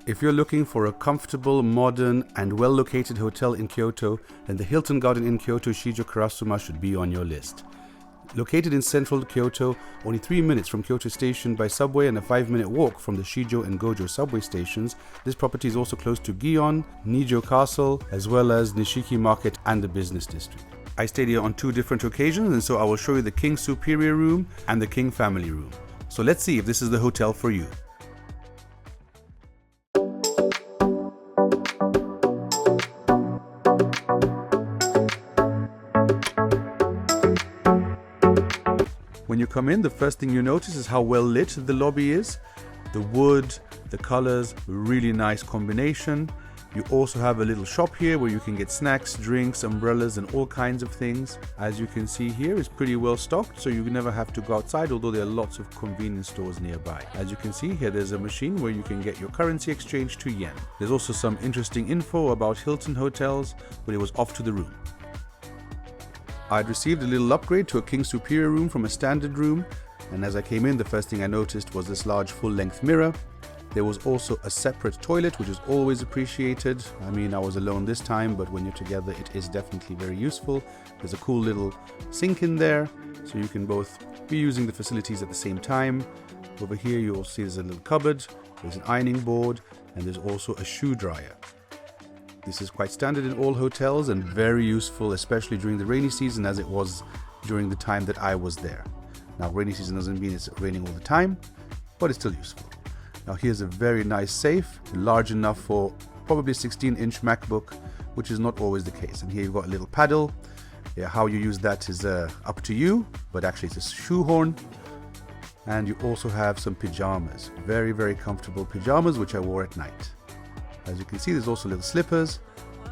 If you're looking for a comfortable, modern and well-located hotel in Kyoto, then the Hilton Garden Inn Kyoto Shijo Karasuma should be on your list. Located in central Kyoto, only 3 minutes from Kyoto Station by subway and a 5-minute walk from the Shijo and Gojo subway stations, this property is also close to Gion, Nijo Castle, as well as Nishiki Market and the business district. I stayed here on 2 different occasions, and so I will show you the King Superior Room and the King Family Room. So let's see if this is the hotel for you. When you come in, the first thing you notice is how well lit the lobby is. The wood, the colors, really nice combination. You also have a little shop here where you can get snacks, drinks, umbrellas and all kinds of things. As you can see here, it's pretty well stocked, so you never have to go outside, although there are lots of convenience stores nearby. As you can see here, there's a machine where you can get your currency exchange to yen. There's also some interesting info about Hilton hotels, but it was off to the room. I'd received a little upgrade to a King Superior room from a standard room, and as I came in, the first thing I noticed was this large full-length mirror. There was also a separate toilet, which is always appreciated. I mean, I was alone this time, but when you're together, it is definitely very useful. There's a cool little sink in there, so you can both be using the facilities at the same time. Over here, you will see there's a little cupboard, there's an ironing board, and there's also a shoe dryer. This is quite standard in all hotels and very useful, especially during the rainy season, as it was during the time that I was there. Now, rainy season doesn't mean it's raining all the time, but it's still useful. Now, here's a very nice safe, large enough for probably a 16-inch MacBook, which is not always the case. And here you've got a little paddle. Yeah, how you use that is up to you, but actually it's a shoehorn. And you also have some pajamas, very, very comfortable pajamas, which I wore at night. As you can see, there's also little slippers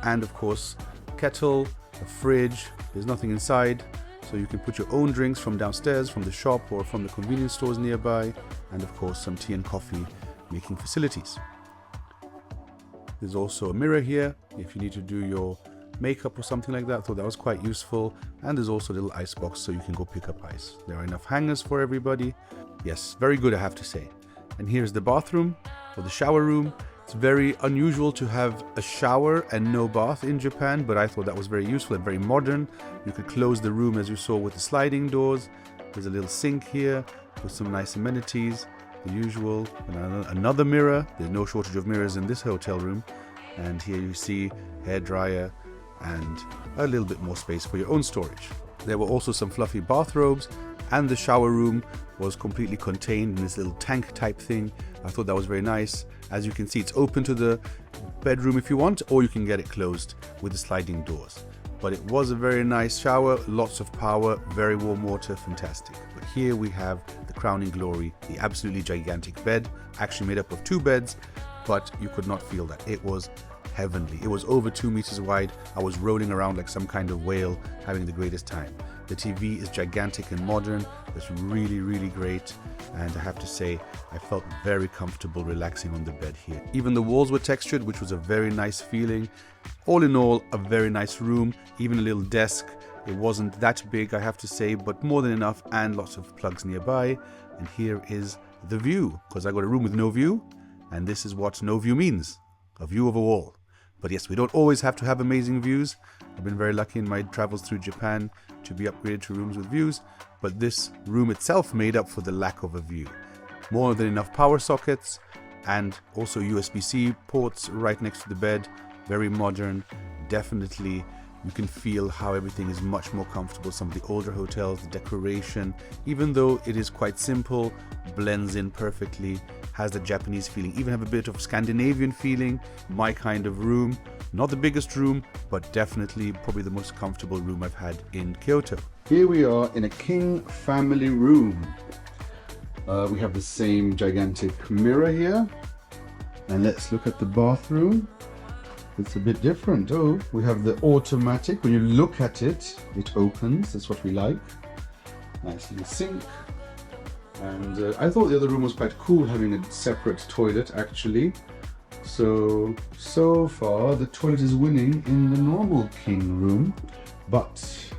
and of course kettle, a fridge. There's nothing inside, so you can put your own drinks from downstairs, from the shop or from the convenience stores nearby, and of course some tea and coffee making facilities. There's also a mirror here if you need to do your makeup or something like that. I thought that was quite useful. And there's also a little ice box so you can go pick up ice. There are enough hangers for everybody. Yes, very good, I have to say. And here's the bathroom or the shower room. It's very unusual to have a shower and no bath in Japan, but I thought that was very useful and very modern. You could close the room as you saw with the sliding doors. There's a little sink here with some nice amenities, the usual, and another mirror. There's no shortage of mirrors in this hotel room. And here you see hairdryer and a little bit more space for your own storage. There were also some fluffy bathrobes, and the shower room was completely contained in this little tank type thing. I thought that was very nice. As you can see, it's open to the bedroom if you want, or you can get it closed with the sliding doors. But it was a very nice shower, lots of power, very warm water, fantastic. But here we have the crowning glory, the absolutely gigantic bed, actually made up of 2 beds, but you could not feel that. It was heavenly. It was over 2 meters wide. I was rolling around like some kind of whale, having the greatest time. The TV is gigantic and modern. It's really, really great. And I have to say, I felt very comfortable relaxing on the bed here. Even the walls were textured, which was a very nice feeling. All in all, a very nice room, even a little desk. It wasn't that big, I have to say, but more than enough, and lots of plugs nearby. And here is the view, because I got a room with no view, and this is what no view means, a view of a wall. But yes, we don't always have to have amazing views. I've been very lucky in my travels through Japan to be upgraded to rooms with views, but this room itself made up for the lack of a view. More than enough power sockets and also USB-C ports right next to the bed. Very modern, definitely. You can feel how everything is much more comfortable. Some of the older hotels, the decoration, even though it is quite simple, blends in perfectly, has the Japanese feeling, even have a bit of Scandinavian feeling. My kind of room. Not the biggest room, but definitely probably the most comfortable room I've had in Kyoto. Here we are in a king family room. We have the same gigantic mirror here. And let's look at the bathroom. It's a bit different. Oh, we have the automatic. When you look at it, it opens. That's what we like. Nice little sink. And I thought the other room was quite cool, having a separate toilet actually. So far the toilet is winning in the normal king room. But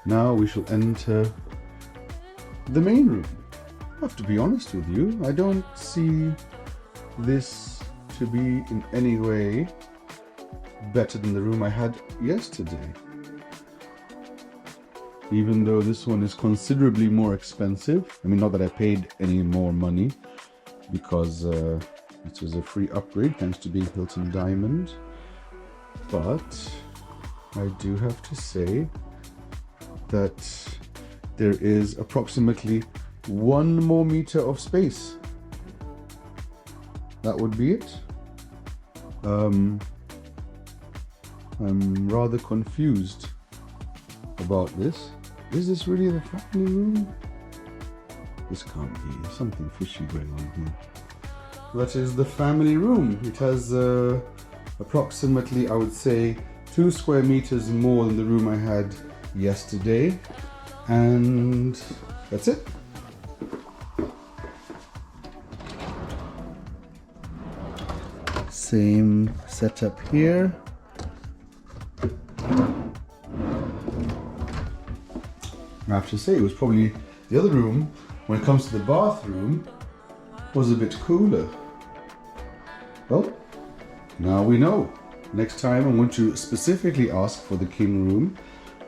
now we shall enter the main room. I have to be honest with you, I don't see this to be in any way better than the room I had yesterday. Even though this one is considerably more expensive. I mean, not that I paid any more money because it was a free upgrade thanks to being Hilton Diamond. But I do have to say that there is approximately 1 more meter of space. That would be it. I'm rather confused about this. Is this really the family room? This can't be. There's something fishy going on here. That is the family room. It has approximately, I would say, 2 square meters more than the room I had yesterday. And that's it. Same setup here. I have to say, it was probably the other room, when it comes to the bathroom, was a bit cooler. Well, now we know. Next time I'm going to specifically ask for the king room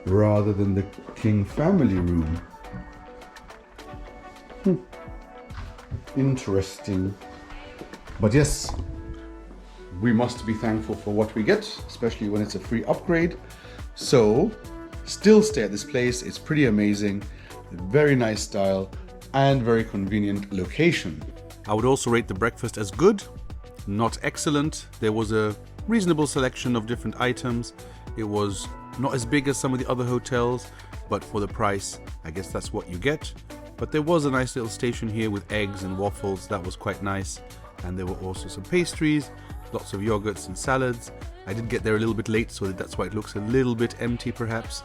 rather than the king family room. Interesting. But yes, we must be thankful for what we get, especially when it's a free upgrade. So, still stay at this place. It's pretty amazing, very nice style, and very convenient location. I would also rate the breakfast as good, not excellent. There was a reasonable selection of different items. It was not as big as some of the other hotels, but for the price, I guess that's what you get. But there was a nice little station here with eggs and waffles. That was quite nice. And there were also some pastries, lots of yogurts and salads. I did get there a little bit late, so that's why it looks a little bit empty perhaps.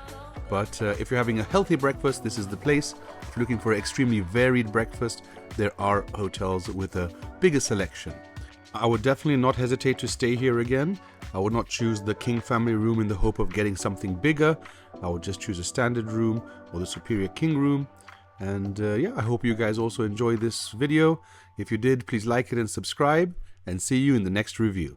But if you're having a healthy breakfast, this is the place. If you're looking for an extremely varied breakfast, there are hotels with a bigger selection. I would definitely not hesitate to stay here again. I would not choose the king family room in the hope of getting something bigger. I would just choose a standard room or the superior king room. And yeah, I hope you guys also enjoyed this video. If you did, please like it and subscribe, and see you in the next review.